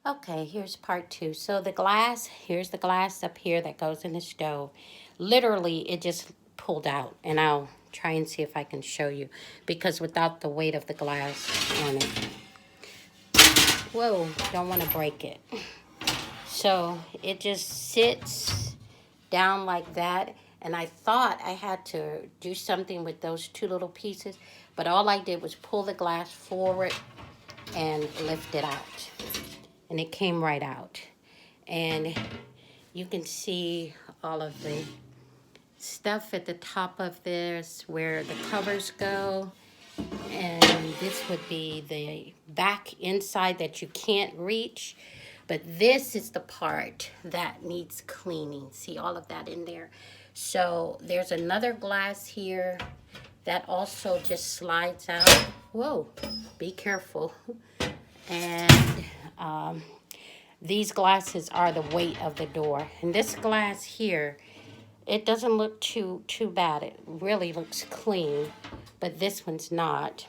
Okay, here's part 2. So the glass, here's the glass up here that goes in the stove. Literally, it just pulled out. And I'll try and see if I can show you. Because without the weight of the glass on it. Whoa, don't want to break it. So it just sits down like that. And I thought I had to do something with those 2 little pieces. But all I did was pull the glass forward and lift it out. And it came right out. And you can see all of the stuff at the top of this where the covers go. And this would be the back inside that you can't reach. But this is the part that needs cleaning. See all of that in there. So there's another glass here that also just slides out. Whoa, be careful. And these glasses are the weight of the door. And this glass here, it doesn't look too bad. It really looks clean, but this one's not.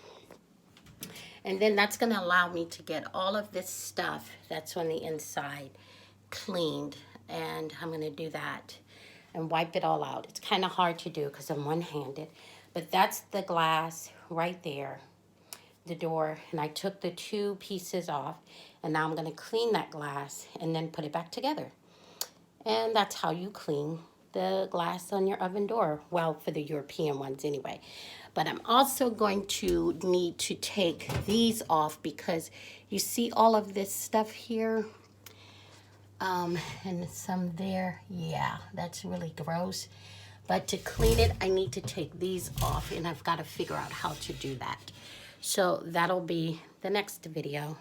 And then that's going to allow me to get all of this stuff that's on the inside cleaned. And I'm going to do that and wipe it all out. It's kind of hard to do because I'm one-handed. But that's the glass right there, the door. And I took the 2 pieces off. And now I'm going to clean that glass and then put it back together. And that's how you clean the glass on your oven door. Well, for the European ones anyway. But I'm also going to need to take these off because you see all of this stuff here. And some there. Yeah, that's really gross. But to clean it, I need to take these off. And I've got to figure out how to do that. So that'll be the next video.